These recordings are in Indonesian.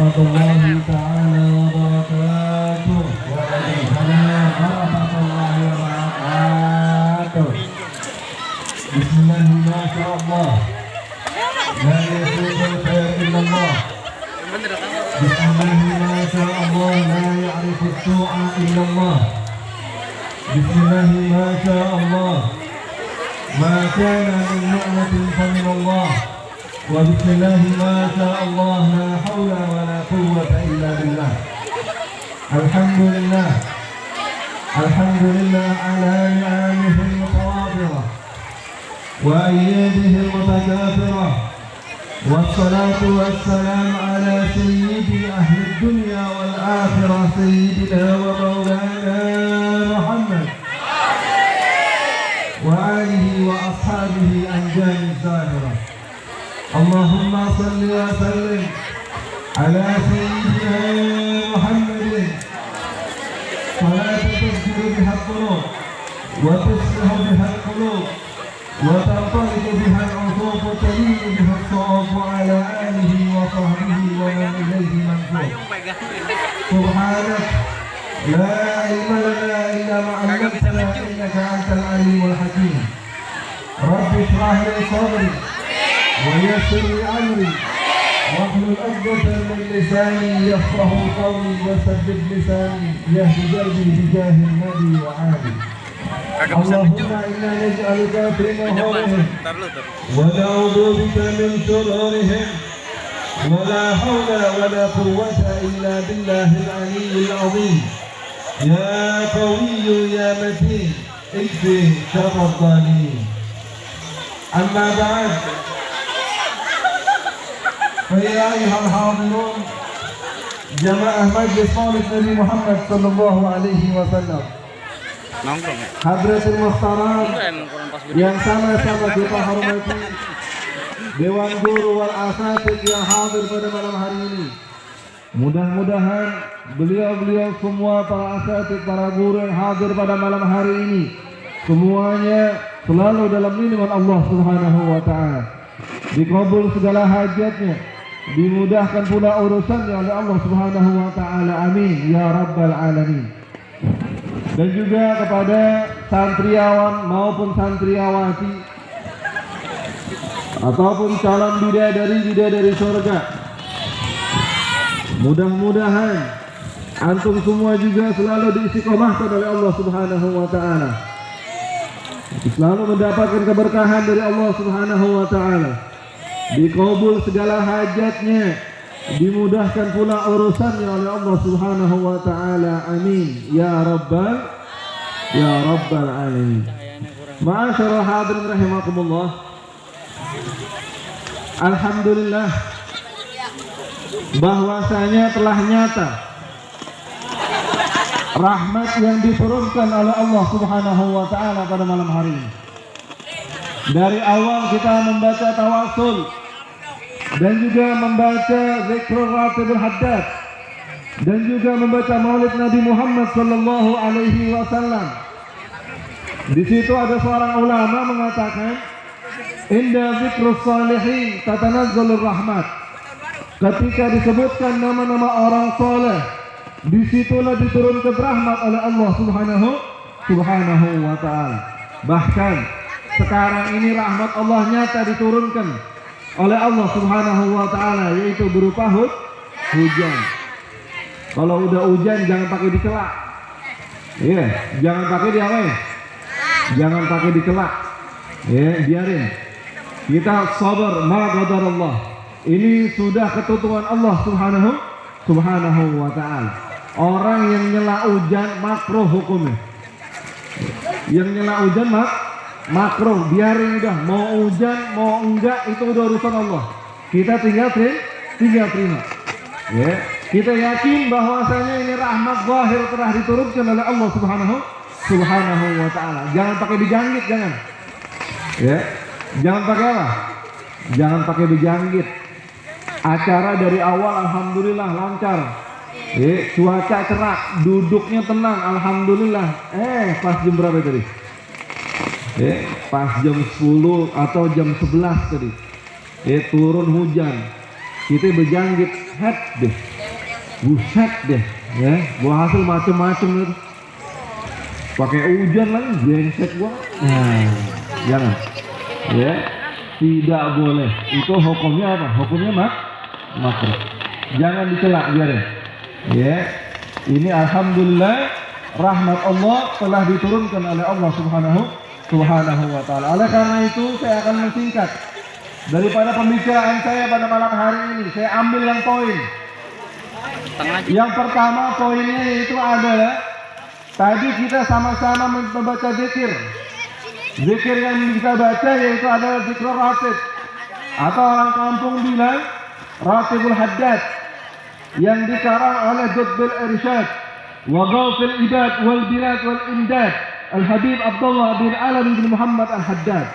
warahmatullahi ta'ala wabarakatuh. Waalaikumsalam warahmatullahi wabarakatuh. Bismillahirrahmanirrahim. La yaqulu khair illallah. Bismillahirrahmanirrahim. La ya'rifu as-su'a illallah. Bismillahirrahmanirrahim. Ma kana min ni'matin fa min Allah. وبسم الله ما شاء الله لا حول ولا قوة إلا بالله. الحمد لله على نعمه المتوافرة وأياده المتكاثرة، والصلاة والسلام على سيد أهل الدنيا والآخرة سيدنا ومولانا محمد وآله وأصحابه أنجام الزاهرة. اللهم صل وسلم على سيدنا محمد صلاة تذكر بها القلوب وتصلح بها القلوب وتنطلق بها العصوب وتلين بها الصعوب، وعلى آله وصحبه ومن إليه منسوب. سبحانك لا علم لنا إلا ما علمتنا إنك أنت العليم الحكيم. رب اشرح لي صدري ويسر لي أمري واحلل عقدة من لساني يفقه قولي وثبت لساني يهدي دربي بجاه النبي وعالي. اللهم إنا نجعلك في نحورهم ونعوذ بك من شرورهم، ولا حول ولا قوة إلا بالله العلي العظيم. يا قوي يا متين اكفي شر الظالمين. أما بعد، فيا أيها الحاضرون جماعة مجلس مولد Nabi Muhammad sallallahu alaihi wasallam, Hadratul Muhtaram yang sama-sama kita hormati, Dewan Guru wal Asatidz yang hadir pada malam hari ini. Mudah-mudahan beliau-beliau semua, para asatidz, para guru yang hadir pada malam hari ini, semuanya selalu dalam lindungan Allah Subhanahu wa taala. Dikabul segala hajatnya, dimudahkan pula urusannya oleh Allah Subhanahu wa taala. Amin ya rabbal alamin. Dan juga kepada santriawan maupun santriawati ataupun calon bidadari surga, mudah-mudahan antum semua juga selalu diistiqomahkan oleh Allah Subhanahu wa taala, selalu mendapatkan keberkahan dari Allah Subhanahu wa taala, dikabul segala hajatnya, dimudahkan pula urusannya oleh Allah Subhanahu wa taala. Amin ya rabbal alamin. Ma'asyiral hadirin rahimakumullah. Alhamdulillah bahwasanya telah nyata rahmat yang diturunkan oleh Allah Subhanahu wa taala pada malam hari ini. Dari awal kita membaca tawasul dan juga membaca zikrul ratibul haddad dan juga membaca maulid Nabi Muhammad sallallahu alaihi wasallam. Di situ ada seorang ulama mengatakan, inda zikrus salihin tatanazzalur rahmat. Ketika disebutkan nama-nama orang saleh, disitulah diturunkan rahmat oleh Allah Subhanahu wa taala. Bahkan sekarang ini rahmat Allah nyata diturunkan oleh Allah Subhanahu wa taala, yaitu berupa hujan. Kalau udah hujan jangan pakai dicela. Iya, jangan pakai diapain? Jangan pakai dicela. Ya, biarin. Kita sabar, ma qadarullah. Ini sudah ketentuan Allah Subhanahu wa taala. Orang yang nyela hujan makruh hukumnya. Yang nyela hujan makruh, biarin udah, mau hujan mau enggak itu udah urusan Allah. Kita tinggal terima. Ya, kita yakin bahwasanya ini rahmat zahir telah diturunkan oleh Allah Subhanahu wa taala. Jangan pakai dijanggit, jangan. Ya, jangan pakai apa? Jangan pakai dijanggit. Acara dari awal alhamdulillah lancar. Cuaca cerah, duduknya tenang, alhamdulillah. Pas jam berapa tadi? Pas jam 10 atau jam 11 tadi. Turun hujan. Kita berjanggit, buset deh, ya, gua hasil macem-macem itu, pakai hujan lagi, brengsek gua, nah, jangan, ya, tidak boleh, itu hukumnya apa? Hukumnya makruh, jangan dicela, biarin, ya, ini alhamdulillah rahmat Allah telah diturunkan oleh Allah Subhanahu wa Ta'ala. Oleh karena itu saya akan mensingkat daripada pembicaraan saya pada malam hari ini. Saya ambil yang poin. Yang pertama poinnya yaitu adalah tadi kita sama-sama membaca zikir. Zikir yang kita baca yaitu adalah zikir ratib, atau orang kampung bilang Ratibul Haddad, yang dikarang oleh Judbil Irsyad wa Ghawfil Ibad wal Bilad wal Imdad Al-Habib Abdullah bin Alamin bin Muhammad Al-Haddad.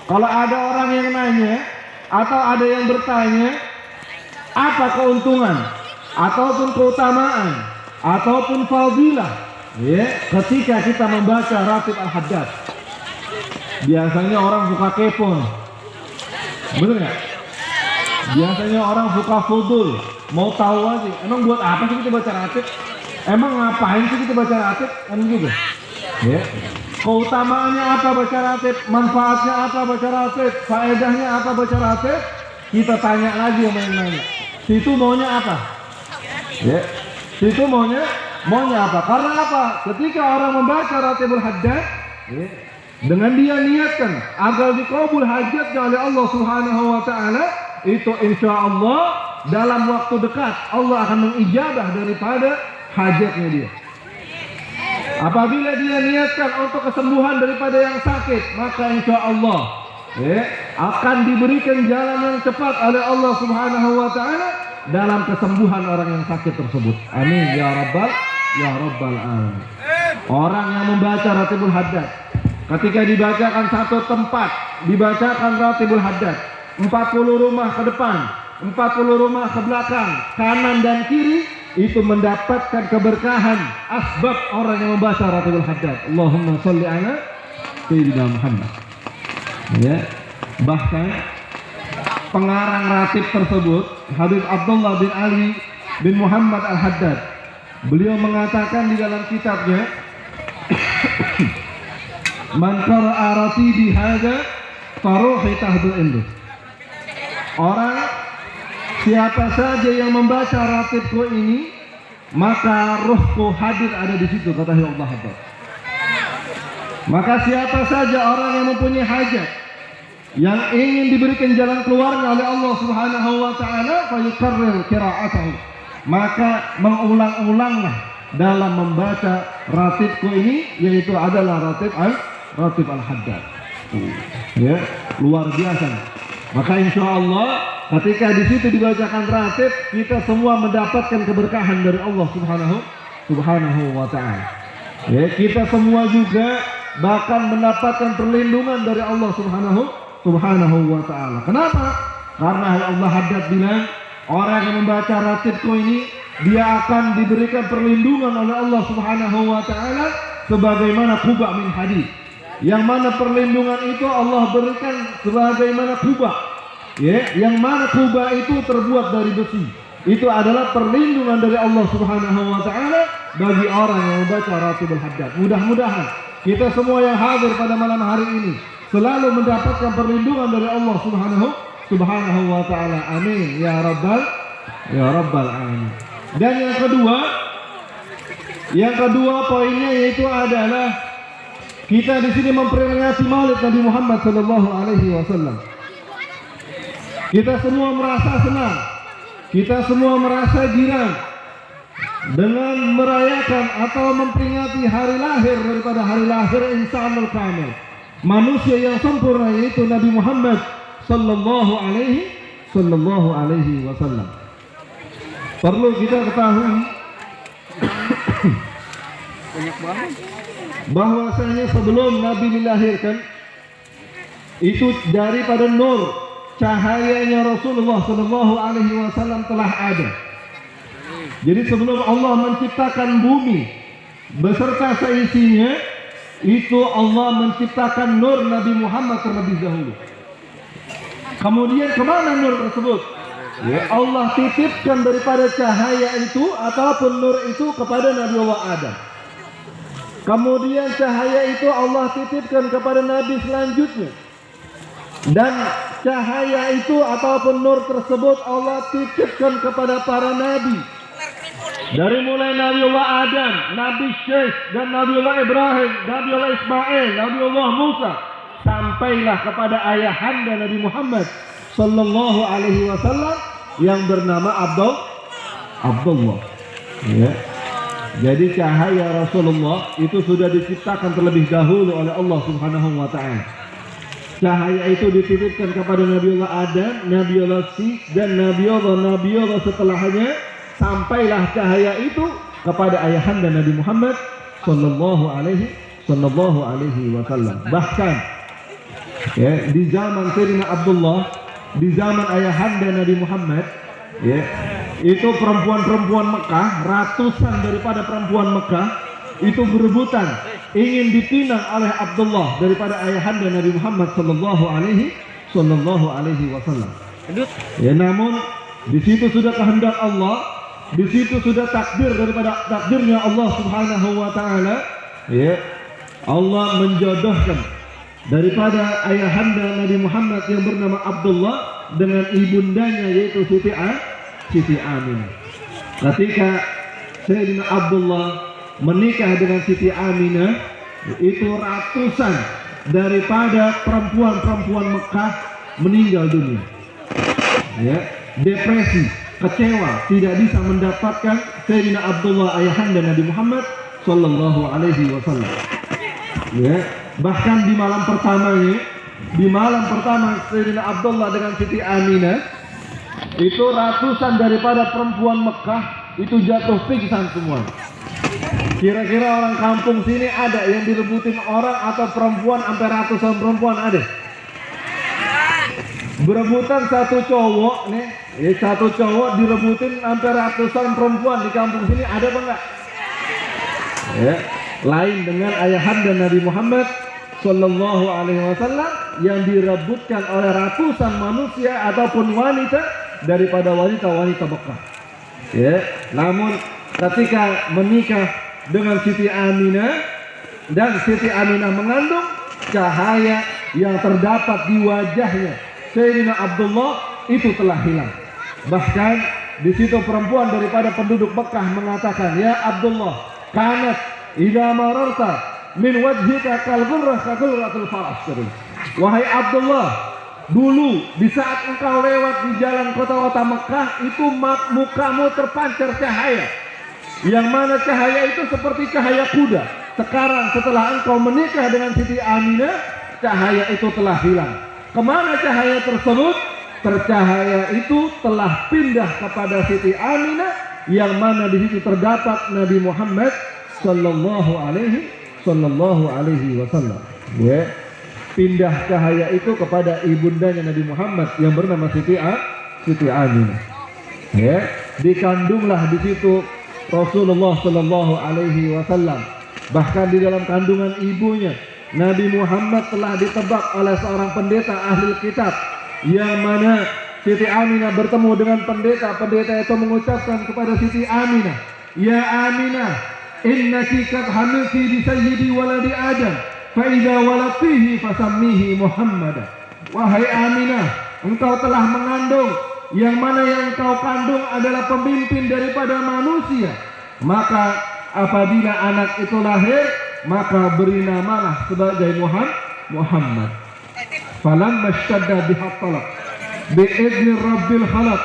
Kalau ada orang yang nanya atau ada yang bertanya apa keuntungan ataupun keutamaan ataupun fadilah, ya, ketika kita membaca Ratib Al-Haddad, biasanya orang suka kepo, bener nggak? Biasanya orang suka fudul, mau tahu aja, emang buat apa sih kita baca Ratib? Emang ngapain sih kita baca Ratib? Kan juga, ya. Keutamaannya apa baca Ratib? Manfaatnya apa baca Ratib? Faedahnya apa baca Ratib? Kita tanya lagi sama yang nanya. Situ maunya apa? Ya, situ maunya apa? Karena apa? Ketika orang membaca Ratibul Haddad, ya, dengan dia niatkan agar dikabul hajatnya oleh Allah Subhanahu wa Ta'ala, itu insya Allah dalam waktu dekat Allah akan mengijabah daripada hajatnya dia. Apabila dia niatkan untuk kesembuhan daripada yang sakit, maka insya Allah, ya, akan diberikan jalan yang cepat oleh Allah Subhanahu wa Ta'ala dalam kesembuhan orang yang sakit tersebut. Amin ya rabbal alamin. Orang yang membaca Ratibul Haddad, ketika dibacakan satu tempat, dibacakan Ratibul Haddad, 40 rumah ke depan, 40 rumah ke belakang, kanan dan kiri, itu mendapatkan keberkahan asbab orang yang membaca Ratibul Haddad. Allahumma sholli ala Sayyidina Muhammad. Ya, bahkan pengarang Ratib tersebut, Habib Abdullah bin Ali bin Muhammad Al-Haddad, beliau mengatakan di dalam kitabnya, man qara'a ratibi hadza faruhi tahdul indus. Orang siapa saja yang membaca Ratibku ini, maka rohku hadir ada di situ, kata Allah. Maka siapa saja orang yang mempunyai hajat, yang ingin diberikan jalan keluarnya oleh Allah Subhanahu wa Ta'ala, fayukarrir qira'atahu, maka mengulang-ulanglah dalam membaca Ratibku ini, yaitu adalah Ratib Al-Haddad. Ya, luar biasa. Maka insya Allah ketika di situ dibacakan Ratib, kita semua mendapatkan keberkahan dari Allah Subhanahu wa Ta'ala. Ya, kita semua juga bahkan mendapatkan perlindungan dari Allah Subhanahu wa Ta'ala. Kenapa? Karena Allah Haddad bilang, orang yang membaca Ratibku ini, dia akan diberikan perlindungan oleh Allah Subhanahu wa Ta'ala sebagaimana kubah min hadid. Yang mana perlindungan itu Allah berikan sebagaimana kubah, ya, yang mana kubah itu terbuat dari besi. Itu adalah perlindungan dari Allah Subhanahu wa Ta'ala bagi orang yang membaca Ratibul Haddad. Mudah-mudahan kita semua yang hadir pada malam hari ini selalu mendapatkan perlindungan dari Allah Subhanahu wa Ta'ala. Amin ya rabbal alamin. Dan yang kedua poinnya yaitu adalah kita di sini memperingati Maulid Nabi Muhammad sallallahu alaihi wasallam. Kita semua merasa senang, kita semua merasa girang dengan merayakan atau memperingati hari lahir daripada hari lahir Insanul Kamil, manusia yang sempurna, yaitu Nabi Muhammad sallallahu alaihi wasallam. Perlu kita ketahui bahwasanya sebelum Nabi dilahirkan itu daripada nur cahayanya Rasulullah sallallahu alaihi wasallam telah ada. Jadi sebelum Allah menciptakan bumi beserta seisinya, itu Allah menciptakan nur Nabi Muhammad terlebih dahulu. Kemudian kemana nur tersebut? Ya, Allah titipkan daripada cahaya itu ataupun nur itu kepada Nabi Allah Adam. Kemudian cahaya itu Allah titipkan kepada Nabi selanjutnya. Dan cahaya itu ataupun nur tersebut Allah titipkan kepada para Nabi. Dari mulai Nabi Allah Adam, Nabi Syekh, dan Nabi Allah Ibrahim, Nabi Allah Ismail, Nabi Allah Musa, sampailah kepada ayahanda Nabi Muhammad Sallallahu Alaihi Wasallam yang bernama Abdullah. Ya. Jadi cahaya Rasulullah itu sudah diciptakan terlebih dahulu oleh Allah Subhanahu Wa Taala. Cahaya itu dititipkan kepada Nabi Allah Adam, Nabi Allah Syekh, dan Nabi Allah setelahnya. Sampailah cahaya itu kepada ayahanda Nabi Muhammad Sallallahu Alaihi Wasallam. Bahkan ya, di zaman Sayyidina Abdullah, di zaman ayahanda Nabi Muhammad, ya, itu perempuan-perempuan Mekah, ratusan daripada perempuan Mekah itu berebutan ingin dipinang oleh Abdullah daripada ayahanda Nabi Muhammad Sallallahu Alaihi Wasallam. Ya, namun di situ sudah kehendak Allah. Di situ sudah takdir daripada takdirnya Allah Subhanahu Wa Taala. Ya, Allah menjodohkan daripada ayahanda Nabi Muhammad yang bernama Abdullah dengan ibundanya yaitu Siti Aminah. Ketika Sayyidina Abdullah menikah dengan Siti Aminah, itu ratusan daripada perempuan-perempuan Mekah meninggal dunia. Ya, depresi, kecewa, tidak bisa mendapatkan Sayyidina Abdullah ayahanda Nabi Muhammad Sallallahu Alaihi Wasallam. Ya, bahkan di malam pertama Sayyidina Abdullah dengan Siti Aminah, itu ratusan daripada perempuan Mekah itu jatuh pingsan semua. Kira-kira orang kampung sini ada yang direbutin orang atau perempuan sampai ratusan perempuan ada? Berebutan satu cowok nih, ya, satu cowok direbutin sampai ratusan perempuan di kampung sini ada apa enggak? Ya, lain dengan ayahanda Nabi Muhammad Sallallahu Alaihi Wasallam yang direbutkan oleh ratusan manusia ataupun wanita daripada wanita-wanita Mekah. Ya, namun ketika menikah dengan Siti Aminah dan Siti Aminah mengandung, cahaya yang terdapat di wajahnya Sayyidina Abdullah itu telah hilang. Bahkan di situ perempuan daripada penduduk Mekah mengatakan, "Ya Abdullah, kanat idza mararta min wajhika kal ghurrah ka ghurratul faras." Wahai Abdullah, dulu di saat engkau lewat di jalan kota-kota Mekah itu mukamu terpancar cahaya, yang mana cahaya itu seperti cahaya kuda. Sekarang setelah engkau menikah dengan Siti Aminah, cahaya itu telah hilang. Kemana cahaya tersebut? Tercahaya itu telah pindah kepada Siti Aminah, yang mana di situ terdapat Nabi Muhammad Sallallahu Alaihi Wasallam. Ya, pindah cahaya itu kepada ibundanya Nabi Muhammad yang bernama Siti Aminah. Ya, dikandunglah di situ Rasulullah Sallallahu Alaihi Wasallam. Bahkan di dalam kandungan ibunya Nabi Muhammad telah ditebak oleh seorang pendeta ahli kitab, yang mana Siti Aminah bertemu dengan pendeta. Pendeta itu mengucapkan kepada Siti Aminah, "Ya Aminah, innaki qad hamilti bi sayyidi waladi Adam, fa idza waladtihi fasammihi Muhammad." Wahai Aminah, engkau telah mengandung, yang mana yang engkau kandung adalah pemimpin daripada manusia. Maka apabila anak itu lahir, maka beri namalah sebagai Muhammad. Falamma ishtadda biha talaq bi'idni rabbil khalaq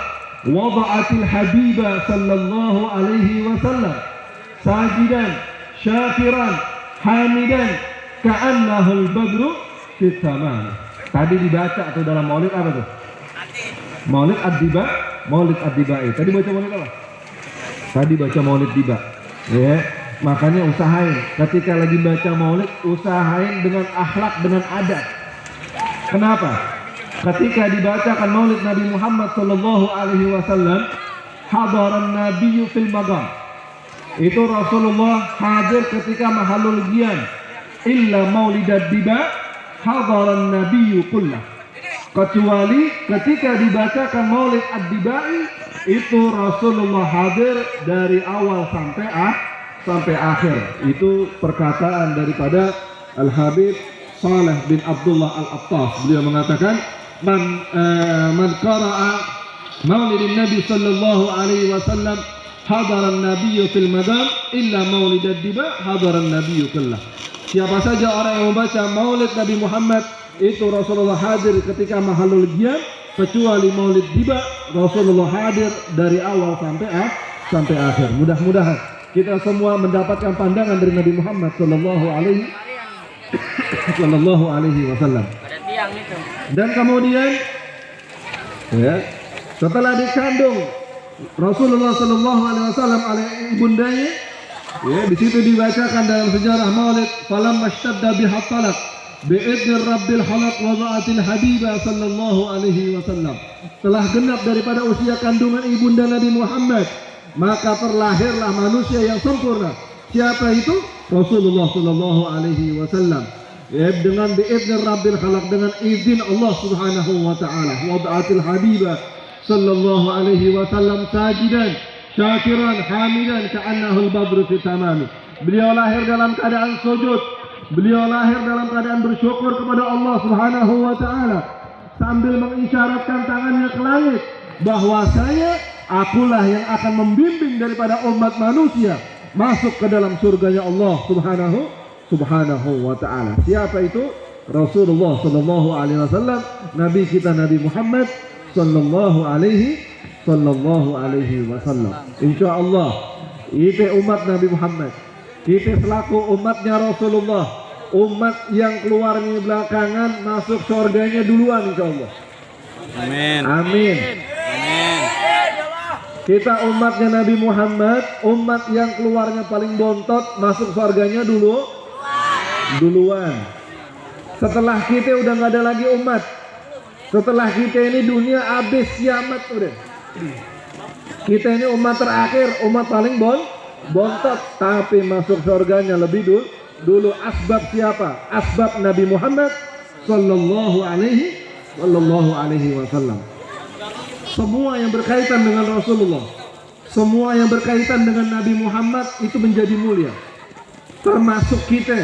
wada'atil habiba sallallahu alaihi wasallam sajidan syakiran hamidan ka'annahul badru fis samaa. Tadi dibaca atau dalam maulid apa tuh? Maulid ad-diba, maulid ad-dibai. Tadi baca maulid apa? Tadi baca maulid diba. Ya, makanya usahain ketika lagi baca maulid, usahain dengan akhlak, dengan adab. Kenapa? Ketika dibacakan maulid Nabi Muhammad Sallallahu Alaihi Wasallam, hadaran nabiyyu fil maqam. Itu Rasulullah hadir ketika mahalul gian. Illa maulidad diba hadaran nabiyyu kullah. kecuali ketika dibacakan Maulid Ad-Dibai itu Rasulullah hadir dari awal sampai akhir. Itu perkataan daripada Al-Habib Saleh bin Abdullah Al-Attas. Beliau mengatakan man qara'a Maulidin Nabi sallallahu alaihi wasallam hadaran nabiyyu fil madam illa Maulid Ad-Diba hadaran nabiyyu kullah. Siapa saja orang yang membaca Maulid Nabi Muhammad itu Rasulullah hadir ketika mahallul qiyam, kecuali Maulid Diba Rasulullah hadir dari awal sampai akhir. Mudah-mudahan kita semua mendapatkan pandangan dari Nabi Muhammad sallallahu alaihi wasallam. Dan kemudian ya, setelah dikandung Rasulullah sallallahu alaihi wasallam oleh ibundanya, ya, di situ dibacakan dalam sejarah Maulid falam mashtadda biha talaq bi'idni rabbil halaq wada'atil habibah sallallahu alaihi wasallam. Telah genap daripada usia kandungan ibunda Nabi Muhammad, maka terlahirlah manusia yang sempurna. Siapa itu? Rasulullah sallallahu alaihi wasallam. Ya, dengan bi'idni rabbil halaq, dengan izin Allah subhanahu wa ta'ala. Wada'atil habibah sallallahu alaihi wasallam sajidan syakiran hamidan ka'annahul badru fi tamami. Beliau lahir dalam keadaan sujud, beliau lahir dalam keadaan bersyukur kepada Allah subhanahu wa ta'ala, sambil mengisyaratkan tangannya ke langit bahwasanya akulah yang akan membimbing daripada umat manusia masuk ke dalam surganya Allah subhanahu wa ta'ala. Siapa itu? Rasulullah sallallahu alaihi wasallam, Nabi kita Nabi Muhammad sallallahu alaihi wasallam. Insyaallah kita umat Nabi Muhammad, kita selaku umatnya Rasulullah, umat yang keluarnya belakangan masuk surganya duluan insyaallah. Amin. Amin. Amin. Kita umatnya Nabi Muhammad, umat yang keluarnya paling bontot masuk surganya duluan. Setelah kita udah nggak ada lagi umat. Setelah kita ini dunia habis kiamat udah. Kita ini umat terakhir, umat paling bontot, tapi masuk surganya lebih dulu. Asbab siapa? Asbab Nabi Muhammad sallallahu alaihi wasallam. Semua yang berkaitan dengan Rasulullah, semua yang berkaitan dengan Nabi Muhammad itu menjadi mulia. Termasuk kita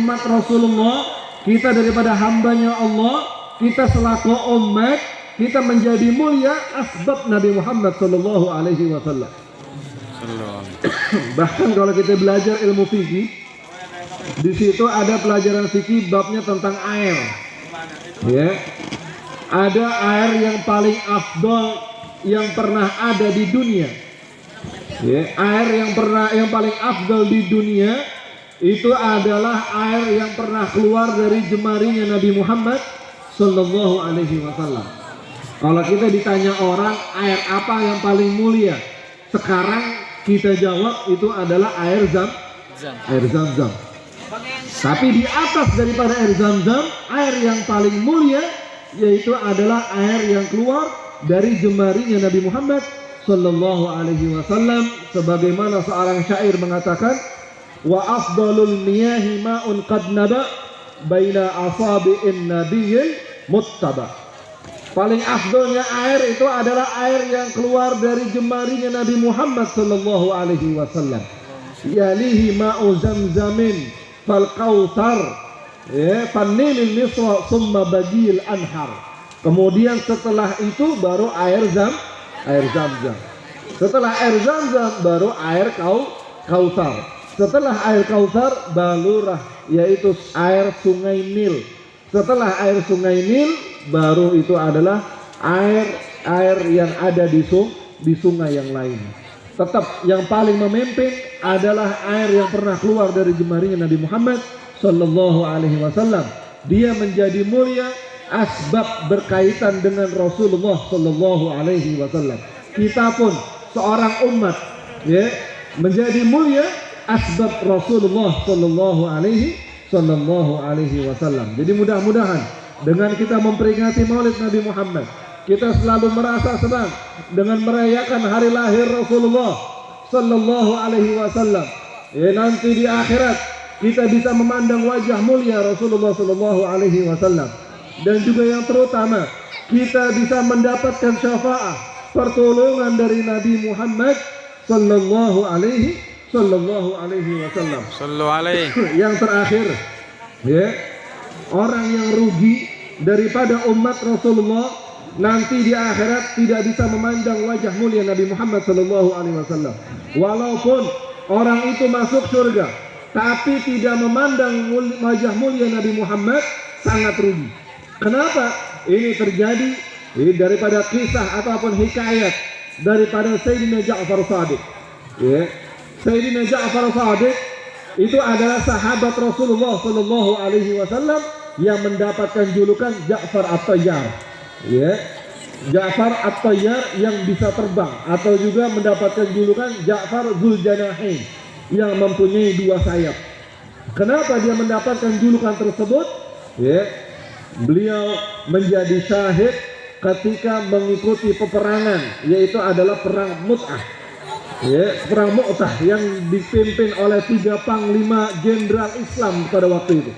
umat Rasulullah, kita daripada hambanya Allah, kita selaku umat, kita menjadi mulia asbab Nabi Muhammad sallallahu alaihi wasallam. Bahkan kalau kita belajar ilmu fikih, di situ ada pelajaran fikih babnya tentang air. Ya. Ada air yang paling afdol yang pernah ada di dunia. Ya, air yang paling afdol di dunia itu adalah air yang pernah keluar dari jemarinya Nabi Muhammad sallallahu alaihi wasallam. Kalau kita ditanya orang air apa yang paling mulia, sekarang kita jawab itu adalah air Zam-Zam. Tapi di atas daripada air Zam-Zam, air yang paling mulia yaitu adalah air yang keluar dari jemarinya Nabi Muhammad sallallahu alaihi wasallam, sebagaimana seorang syair mengatakan, wa afdalul miyahi ma'un qad naba baina asabi'in nabiyil muttaba. Paling afdolnya air itu adalah air yang keluar dari jemarinya Nabi Muhammad sallallahu alaihi wasallam. Yalihi ma'u zamzamin fal kautsar Panilil nisra summa bagil anhar. Kemudian setelah itu baru air Zam-Zam. Setelah air Zam-Zam baru air Kautsar. Setelah air Kautsar balurah, yaitu air Sungai Nil. Setelah air Sungai Nil baru itu adalah air yang ada di sungai yang lain. Tetap yang paling memimpin adalah air yang pernah keluar dari jemarinya Nabi Muhammad sallallahu alaihi wasallam. Dia menjadi mulia asbab berkaitan dengan Rasulullah sallallahu alaihi wasallam. Kita pun seorang umat ya menjadi mulia asbab Rasulullah sallallahu alaihi wasallam. Jadi mudah-mudahan dengan kita memperingati Maulid Nabi Muhammad, kita selalu merasa senang dengan merayakan hari lahir Rasulullah sallallahu alaihi wasallam. Ya, nanti di akhirat kita bisa memandang wajah mulia Rasulullah sallallahu alaihi wasallam. dan juga yang terutama, kita bisa mendapatkan syafaat, pertolongan dari Nabi Muhammad sallallahu alaihi wasallam. Yang terakhir, ya, orang yang rugi daripada umat Rasulullah nanti di akhirat tidak bisa memandang wajah mulia Nabi Muhammad sallallahu alaihi wasallam. Walaupun orang itu masuk surga, tapi tidak memandang wajah mulia Nabi Muhammad, sangat rugi. Kenapa? Ini terjadi daripada kisah ataupun hikayat daripada Sayyidina Ja'far Shadiq. Ya. Sayyidina Ja'far Shadiq itu adalah sahabat Rasulullah sallallahu alaihi wasallam yang mendapatkan julukan Ja'far At-Tayyar. Ya. Ja'far At-Tayyar yang bisa terbang, atau juga mendapatkan julukan Ja'far Dzul-Janahain yang mempunyai dua sayap. Kenapa dia mendapatkan julukan tersebut? Ya, beliau menjadi syahid ketika mengikuti peperangan, yaitu adalah perang Mu'tah. Ya, perang Mu'tah yang dipimpin oleh 3 panglima jenderal Islam pada waktu itu.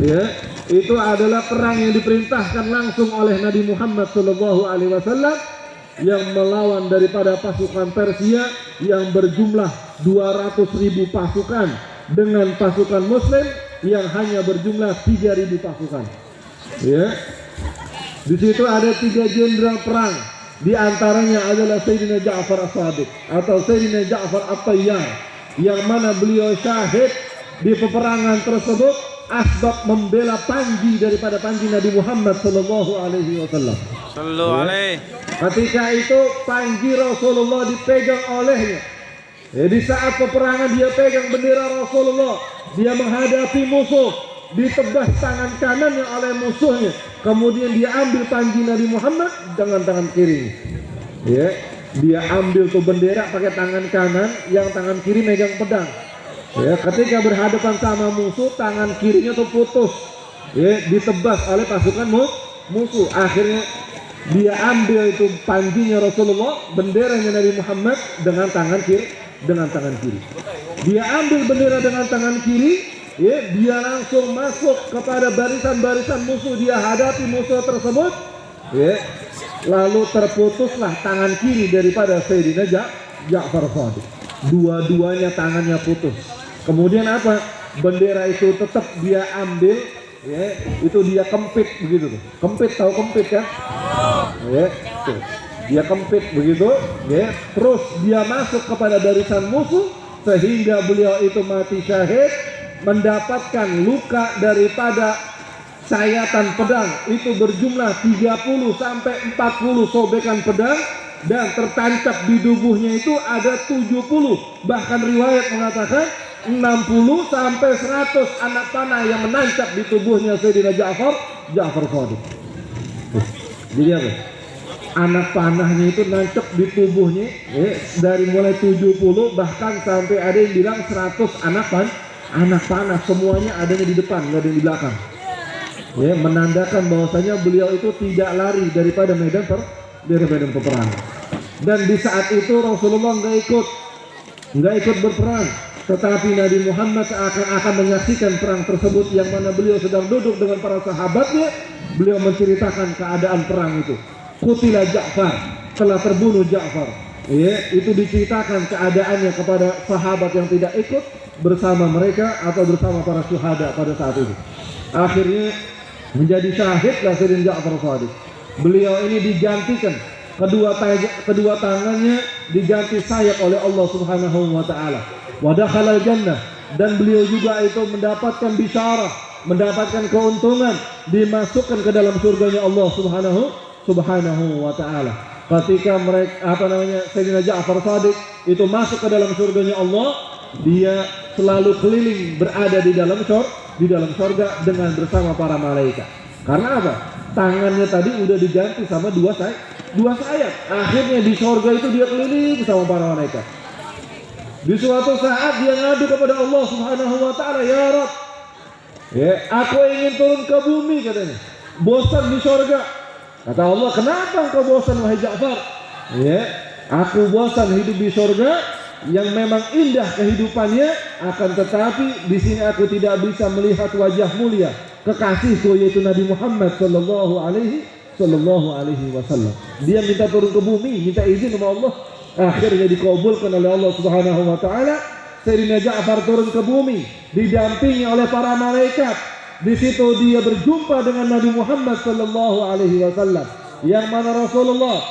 Ya, itu adalah perang yang diperintahkan langsung oleh Nabi Muhammad SAW yang melawan daripada pasukan Persia yang berjumlah 200.000 pasukan dengan pasukan Muslim yang hanya berjumlah 3.000 pasukan. Ya, di situ ada 3 jenderal perang. Di antaranya adalah Sayyidina Ja'far As-Shadiq atau Sayyidina Ja'far At-Tayyar, yang mana beliau syahid di peperangan tersebut asbab membela panji daripada panji Nabi Muhammad sallallahu alaihi wasallam. Ketika itu panji Rasulullah dipegang olehnya. Di saat peperangan dia pegang bendera Rasulullah, dia menghadapi musuh, ditebas tangan kanannya oleh musuhnya, kemudian dia ambil panji Nabi Muhammad dengan tangan kiri. Ya, dia ambil tuh bendera pakai tangan kanan, yang tangan kiri megang pedang. Ya, ketika berhadapan sama musuh, tangan kirinya tuh putus, ya, ditebas oleh pasukan musuh. Akhirnya dia ambil itu panjinya Rasulullah, benderanya Nabi Muhammad dengan tangan kiri. Dia ambil bendera dengan tangan kiri, ya, dia langsung masuk kepada barisan-barisan musuh, dia hadapi musuh tersebut, ya, lalu terputuslah tangan kiri daripada Sayyidina Ja'far Shadiq. Dua-duanya tangannya putus. Kemudian apa? Bendera itu tetap dia ambil, ya, itu dia kempit begitu tuh. Kempit, tahu kempit kan? Ya, tuh. Dia kempit begitu, ya. Terus dia masuk kepada barisan musuh sehingga beliau itu mati syahid, mendapatkan luka daripada sayatan pedang itu berjumlah 30 sampai 40 sobekan pedang, dan tertancap di tubuhnya itu ada 70, bahkan riwayat mengatakan 60 sampai 100 anak panah yang menancap di tubuhnya Sayyidina Ja'far Shadiq. Jadi apa? Anak panahnya itu nancap di tubuhnya, ya, dari mulai 70 bahkan sampai ada yang bilang 100 anak panah, semuanya adanya di depan, nggak ada di belakang. Ya, menandakan bahwasanya beliau itu tidak lari daripada medan peperangan. Dan di saat itu Rasulullah nggak ikut berperang, tetapi Nabi Muhammad akan menyaksikan perang tersebut, yang mana beliau sedang duduk dengan para sahabatnya. Beliau menceritakan keadaan perang itu. Qutila Ja'far, telah terbunuh Ja'far. Ya, itu diceritakan keadaannya kepada sahabat yang tidak ikut bersama mereka atau bersama para syuhada pada saat itu. Akhirnya menjadi syahidlah Sayyidina Ja'far Shadiq. Beliau ini digantikan, kedua tangannya diganti sayap oleh Allah Subhanahu wa taala. Wa dakhala jannah, dan beliau juga itu mendapatkan bisyarah, mendapatkan keuntungan, dimasukkan ke dalam surganya Allah Subhanahu wa taala. Ketika mereka Sayyidina Ja'far Shadiq itu masuk ke dalam surganya Allah, dia selalu keliling berada di dalam surga dengan bersama para malaikat. Karena apa? Tangannya tadi udah diganti sama dua sayap. Akhirnya di surga itu dia keliling sama para malaikat. Di suatu saat dia ngadu kepada Allah Subhanahu wa taala, "Ya Rabb, ya, aku ingin turun ke bumi," katanya. "Bosan di surga." Kata Allah, "Kenapa engkau bosan wahai Ja'far?" "Ya, aku bosan hidup di surga yang memang indah kehidupannya, akan tetapi di sini aku tidak bisa melihat wajah mulia kekasihku yaitu Nabi Muhammad sallallahu alaihi wasallam. Dia minta turun ke bumi, minta izin sama Allah, akhirnya dikabulkan oleh Allah Subhanahu wa taala. Sayyidina Ja'far turun ke bumi didampingi oleh para malaikat. Di situ dia berjumpa dengan Nabi Muhammad sallallahu alaihi wasallam, yang mana Rasulullah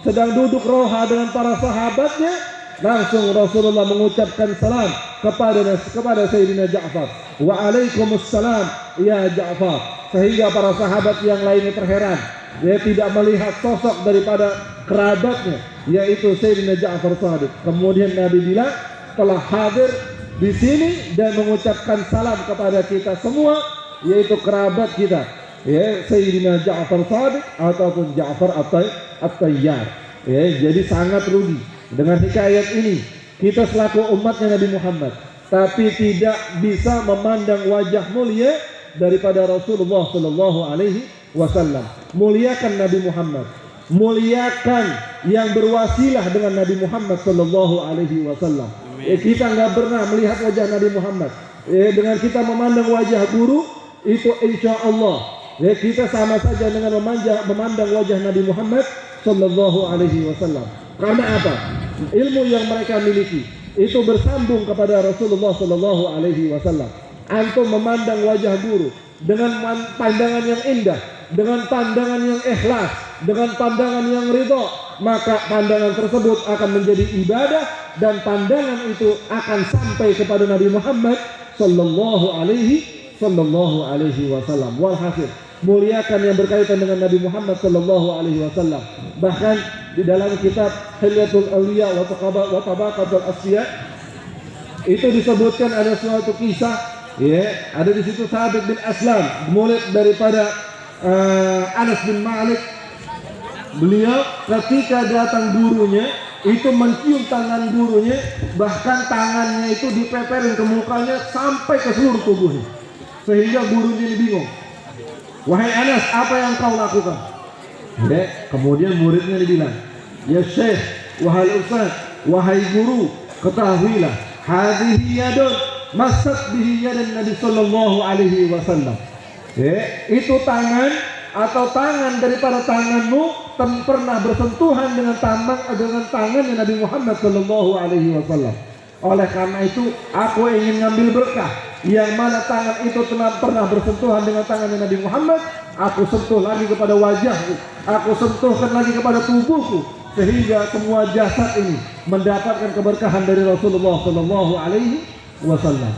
sedang duduk roha dengan para sahabatnya. Langsung Rasulullah mengucapkan salam kepada Sayyidina Ja'far. Waalaikumsalam ya Ja'far. Sehingga para sahabat yang lainnya terheran. Dia tidak melihat sosok daripada kerabatnya, yaitu Sayyidina Ja'far Shadiq. Kemudian Nabi bilang telah hadir di sini dan mengucapkan salam kepada kita semua, yaitu kerabat kita, ya, Sayyidina Ja'far Shadiq ataupun Ja'far At-Tayyar. Ya, jadi sangat rugi dengan hikayat ini kita selaku umatnya Nabi Muhammad, tapi tidak bisa memandang wajah mulia daripada Rasulullah sallallahu alaihi wasallam. Muliakan Nabi Muhammad, muliakan yang berwasilah dengan Nabi Muhammad sallallahu alaihi wasallam. Kita nggak pernah melihat wajah Nabi Muhammad. Dengan kita memandang wajah guru itu insya Allah kita sama saja dengan memandang wajah Nabi Muhammad sallallahu alaihi wasallam. Karena apa? Ilmu yang mereka miliki itu bersambung kepada Rasulullah sallallahu alaihi wasallam. Antum memandang wajah guru dengan pandangan yang indah, dengan pandangan yang ikhlas, dengan pandangan yang ridho, maka pandangan tersebut akan menjadi ibadah dan pandangan itu akan sampai kepada Nabi Muhammad sallallahu alaihi wasallam. Walhasil, muliakan yang berkaitan dengan Nabi Muhammad sallallahu alaihi wasallam. Bahkan di dalam kitab Hilyatul Awliya wa Tabaqatul Asfiya itu disebutkan ada suatu kisah, ya, ada di situ Thabit bin Aslam, murid daripada Anas bin Malik. Beliau ketika datang gurunya itu mencium tangan gurunya, bahkan tangannya itu dipeperin ke mukanya sampai ke seluruh tubuhnya, sehingga gurunya ini bingung. Wahai Anas, apa yang kau lakukan? Kemudian muridnya dibilang, ya Syekh, wahai Ustaz, wahai guru, ketahuilah, hadhihi yadun masat bihi yadan Nabi sallallahu alaihi wasallam. Itu tangan atau tangan daripada tanganmu pernah bersentuhan dengan tangannya Nabi Muhammad sallallahu alaihi wasallam. Oleh karena itu aku ingin ngambil berkah yang mana tangan itu pernah bersentuhan dengan tangannya Nabi Muhammad. Aku sentuh lagi kepada wajahku, aku sentuhkan lagi kepada tubuhku, sehingga semua jasad ini mendapatkan keberkahan dari Rasulullah sallallahu alaihi wasallam.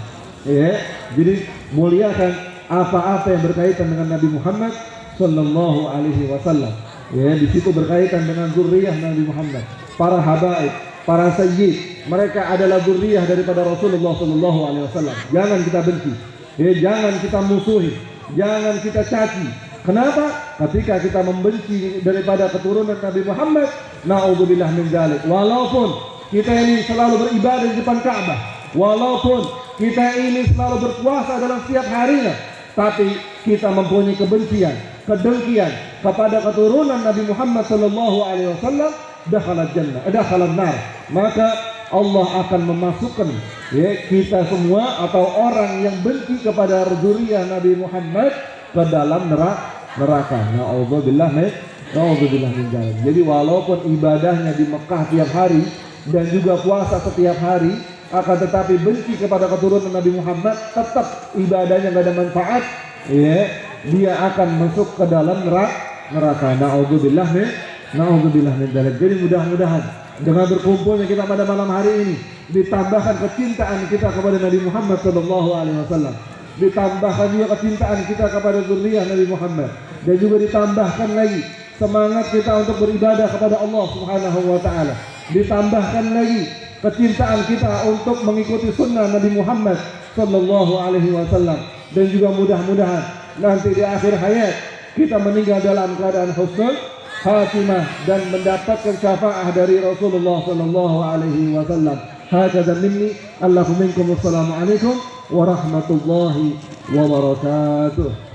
Jadi muliakan apa-apa yang berkaitan dengan Nabi Muhammad sallallahu alaihi wasallam. Di situ berkaitan dengan zuriyah Nabi Muhammad, para habaib, para sayyid, mereka adalah zuriyah daripada Rasulullah sallallahu alaihi wasallam. Jangan kita benci, jangan kita musuhi, jangan kita caci. Kenapa? Ketika kita membenci daripada keturunan Nabi Muhammad, na'udzubillah min dzalik. Walaupun kita ini selalu beribadah di depan Ka'bah, walaupun kita ini selalu berpuasa dalam setiap harinya, tapi kita mempunyai kebencian, kedengkian kepada keturunan Nabi Muhammad sallallahu alaihi wasallam, dakhalan nar. Maka Allah akan memasukkan kita semua atau orang yang benci kepada zuriyah Nabi Muhammad ke dalam neraka. Na'udzubillah min dzalik. Jadi walaupun ibadahnya di Mekah tiap hari dan juga puasa setiap hari, akan tetapi benci kepada keturunan Nabi Muhammad, tetap ibadahnya nggak ada manfaat, dia akan masuk ke dalam neraka. Na'udzubillah min dzalik. Jadi mudah-mudahan dengan berkumpulnya kita pada malam hari ini ditambahkan kecintaan kita kepada Nabi Muhammad sallallahu alaihi wasallam, ditambahkan juga kecintaan kita kepada zuriyah Nabi Muhammad, dan juga ditambahkan lagi semangat kita untuk beribadah kepada Allah Subhanahu wa taala, ditambahkan lagi kecintaan kita untuk mengikuti sunnah Nabi Muhammad sallallahu alaihi wasallam, dan juga mudah-mudahan nanti di akhir hayat kita meninggal dalam keadaan husnul khatimah dan mendapatkan syafaat dari Rasulullah sallallahu alaihi wasallam. Hakadha minni, Allahu minkum, wassalamu alaikum warahmatullahi wabarakatuh.